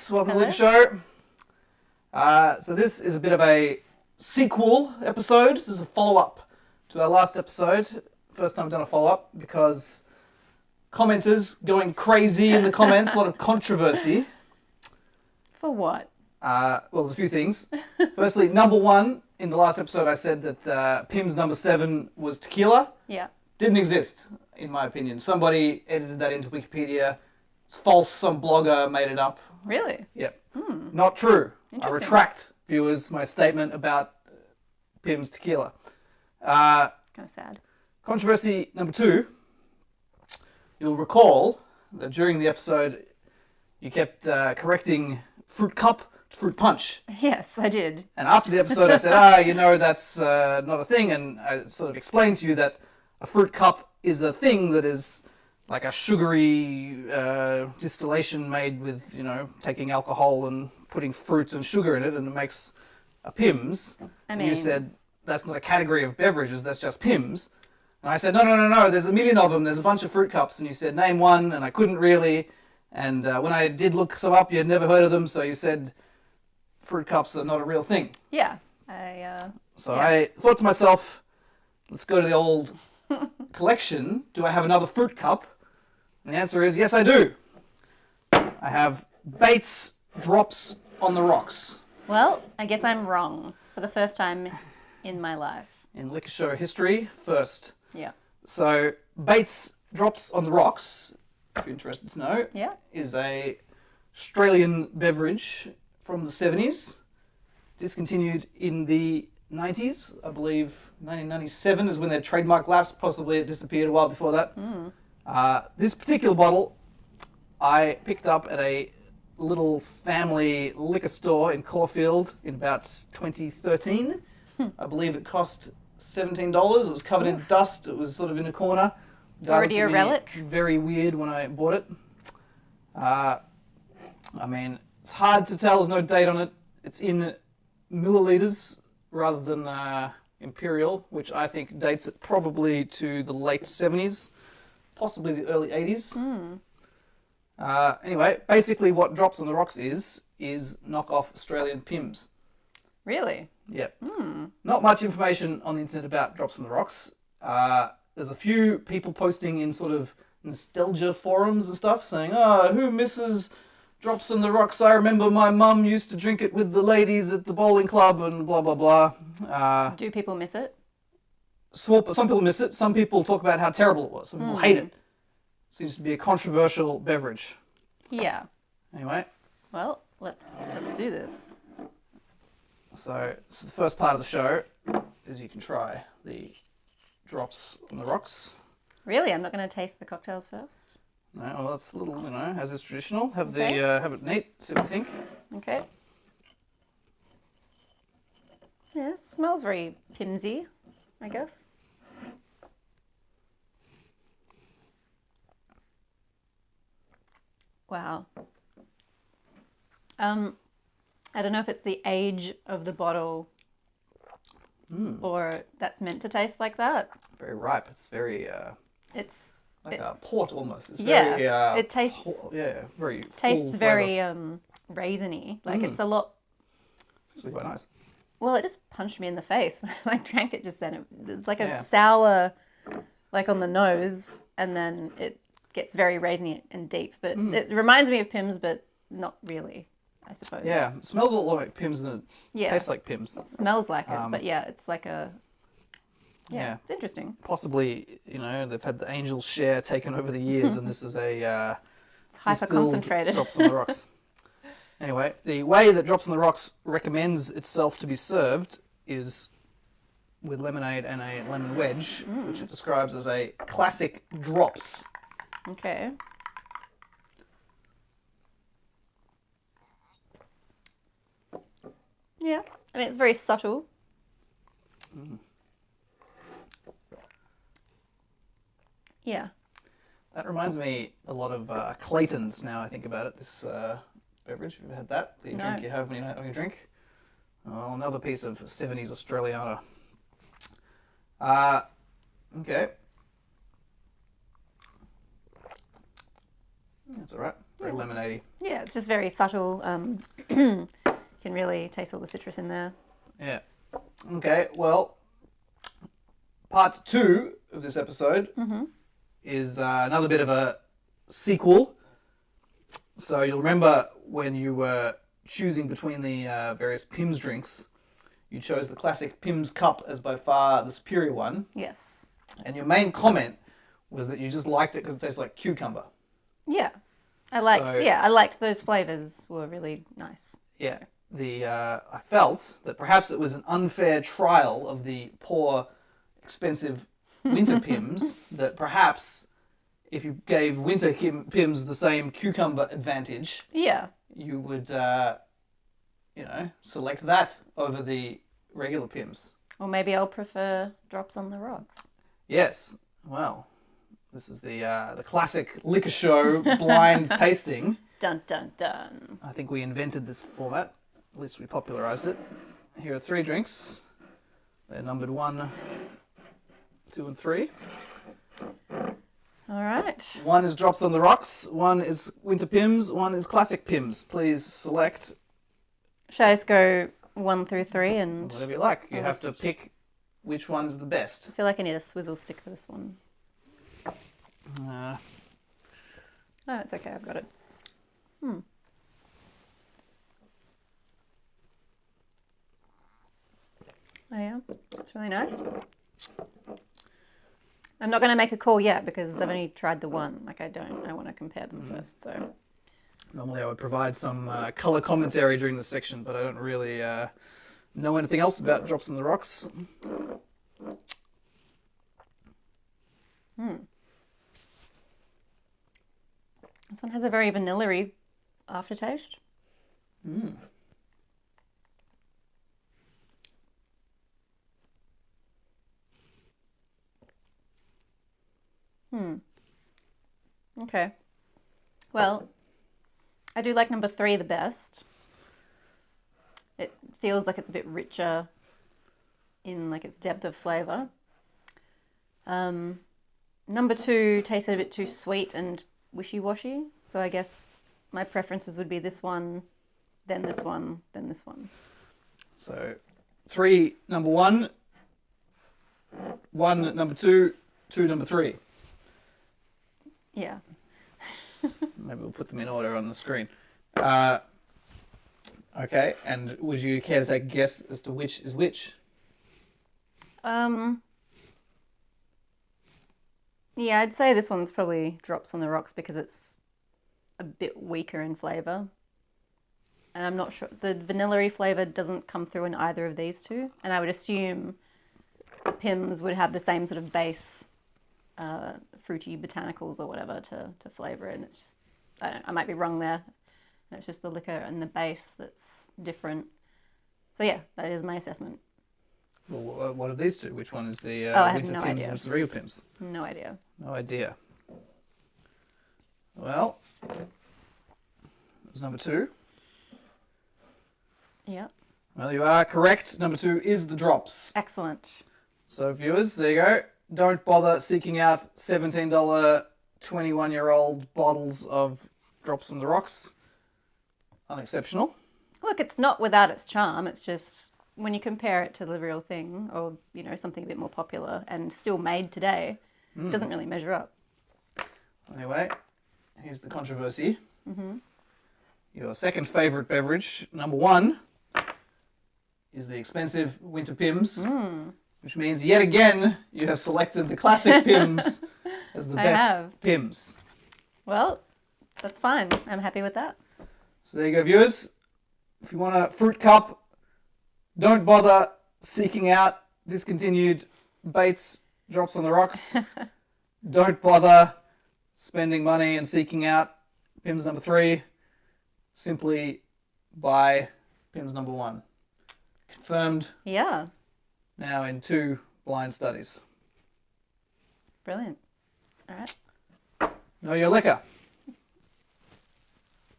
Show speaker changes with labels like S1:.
S1: folks. Welcome to the show. So this is a bit of a sequel episode. This is a follow-up to our last episode. First time I've done a follow-up because commenters going crazy in the comments. A lot of controversy.
S2: For what?
S1: Well, there's a few things. Firstly, number one, in the last episode I said that Pimm's number 7 was tequila.
S2: Yeah.
S1: Didn't exist, in my opinion. Somebody edited that into Wikipedia. It's false. Some blogger made it up.
S2: Really?
S1: Yep. Not true. I
S2: Interesting.
S1: retract, viewers, my statement about Pimm's tequila.
S2: It's kind of sad.
S1: Controversy number 2. You'll recall that during the episode you kept correcting fruit cup to fruit punch.
S2: Yes, I did.
S1: And after the episode I said, that's not a thing. And I sort of explained to you that a fruit cup is a thing that is like a sugary distillation made with, taking alcohol and putting fruit and sugar in it, and it makes a Pimm's. And you said, that's not a category of beverages, that's just Pimm's. And I said, no, there's a million of them, there's a bunch of fruit cups. And you said, name one, and I couldn't really. And when I did look some up, you had never heard of them, so you said fruit cups are not a real thing.
S2: Yeah.
S1: I thought to myself, let's go to the old collection. Do I have another fruit cup? And the answer is, yes, I do. I have Baitz Drops on the rocks.
S2: Well, I guess I'm wrong for the first time in my life.
S1: In Liquorshow history, first.
S2: Yeah.
S1: So, Baitz Drops on the rocks, if you're interested to know, is a Australian beverage from the 70s. Discontinued in the 90s. I believe 1997 is when their trademark lapsed. Possibly it disappeared a while before that. This particular bottle I picked up at a little family liquor store in Caulfield in about 2013. I believe it cost $17. It was covered in dust. It was sort of in a corner.
S2: Already a relic?
S1: Very weird when I bought it. It's hard to tell. There's no date on it. It's in milliliters rather than imperial, which I think dates it probably to the late 70s, possibly the early 80s. Anyway, basically what Drops on the Rocks is knockoff Australian Pimm's.
S2: Really?
S1: Yep. Not much information on the internet about Drops on the Rocks. There's a few people posting in sort of nostalgia forums and stuff saying, who misses Drops on the Rocks? I remember my mum used to drink it with the ladies at the bowling club and blah, blah, blah.
S2: Do people miss it?
S1: Some people miss it. Some people talk about how terrible it was. Some people hate it. Seems to be a controversial beverage.
S2: Yeah.
S1: Anyway.
S2: Well, let's do this.
S1: So this is the first part of the show, is you can try the Drops on the Rocks.
S2: Really? I'm not going to taste the cocktails first?
S1: No, well, that's a little, as is traditional. Have it neat, see what you think.
S2: Okay. Yeah, it smells very Pimmsy, I guess. Wow. I don't know if it's the age of the bottle or that's meant to taste like that.
S1: Very ripe. It's very
S2: It's
S1: like a port almost. It's
S2: very,
S1: very
S2: it tastes
S1: very
S2: tastes
S1: full
S2: very
S1: flavor.
S2: raisiny. Like it's a lot.
S1: It's actually quite nice.
S2: Well, it just punched me in the face when I drank it just then. It's like a sour, like on the nose, and then it gets very raisiny and deep. But it reminds me of Pimm's, but not really, I suppose.
S1: Yeah, it smells a lot like Pimm's and it tastes like Pimm's.
S2: It smells like it, but it's like a... Yeah, it's interesting.
S1: Possibly, they've had the Angel's share taken over the years, and this is a
S2: it's hyper-concentrated.
S1: Drops on the Rocks. Anyway, the way that Drops on the Rocks recommends itself to be served is with lemonade and a lemon wedge, which it describes as a classic drops.
S2: Okay. Yeah, I mean, it's very subtle. Yeah.
S1: That reminds me a lot of Clayton's now I think about it, this beverage. Have you had that? The drink you have when you're having a drink? Oh, another piece of 70s Australiana. Okay. That's all right. Very lemonade-y.
S2: Yeah, it's just very subtle. You can really taste all the citrus in there.
S1: Yeah. Okay, well, part 2 of this episode is another bit of a sequel. So you'll remember when you were choosing between the various Pimm's drinks, you chose the classic Pimm's Cup as by far the superior one.
S2: Yes.
S1: And your main comment was that you just liked it because it tastes like cucumber.
S2: Yeah. I liked those flavours were really nice.
S1: Yeah. I felt that perhaps it was an unfair trial of the poor, expensive winter Pimm's, that perhaps if you gave winter Pimm's the same cucumber advantage, you would, select that over the regular Pimm's.
S2: Or maybe I'll prefer Drops on the Rocks.
S1: Yes. Well, this is the classic Liquorshow blind tasting.
S2: Dun, dun, dun.
S1: I think we invented this format. At least we popularised it. Here are 3 drinks. They're numbered 1, 2, and 3.
S2: All right.
S1: 1 is Drops on the Rocks, 1 is Winter Pimm's, 1 is Classic Pimm's. Please select.
S2: Shall I just go 1 through 3 and...
S1: Whatever you like. You have to pick which one's the best.
S2: I feel like I need a swizzle stick for this one.
S1: Oh,
S2: it's okay. I've got it. Oh yeah, that's really nice. I'm not going to make a call yet because I've only tried the one. I want to compare them first. So
S1: normally I would provide some colour commentary during this section, but I don't really know anything else about Drops on the Rocks.
S2: This one has a very vanilla-y aftertaste. Okay. Well, I do like number 3 the best. It feels like it's a bit richer in its depth of flavour. Number 2 tasted a bit too sweet and wishy-washy. So I guess my preferences would be this one, then this one, then this one.
S1: So 3, number 1, 1, number 2, 2, number 3.
S2: Yeah.
S1: Maybe we'll put them in order on the screen. Okay, and would you care to take a guess as to which is which?
S2: Yeah, I'd say this one's probably Drops on the Rocks because it's a bit weaker in flavour. And I'm not sure, the vanilla-y flavour doesn't come through in either of these two. And I would assume the Pimm's would have the same sort of base fruity botanicals or whatever to flavour it. And it's just, I might be wrong there. And it's just the liquor and the base that's different. So yeah, that is my assessment.
S1: Well, what are these two? Which one is the winter Pimm's versus the real Pimm's?
S2: No idea.
S1: No idea. Well, there's number 2.
S2: Yeah.
S1: Well, you are correct. Number 2 is the Drops.
S2: Excellent.
S1: So, viewers, there you go. Don't bother seeking out $17 21-year-old bottles of Drops on the Rocks. Unexceptional.
S2: Look, it's not without its charm. It's just when you compare it to the real thing or, something a bit more popular and still made today, it doesn't really measure up.
S1: Anyway, here's the controversy. Your second favourite beverage, number 1, is the expensive Winter Pimm's, which means yet again you have selected the classic Pimm's as the best Pimm's.
S2: Well, that's fine. I'm happy with that.
S1: So there you go, viewers. If you want a fruit cup, don't bother seeking out discontinued Baitz Drops on the Rocks. Don't bother spending money and seeking out Pimm's number 3. Simply buy Pimm's number 1. Confirmed.
S2: Yeah.
S1: Now in 2 blind studies.
S2: Brilliant. All right.
S1: Know your liquor.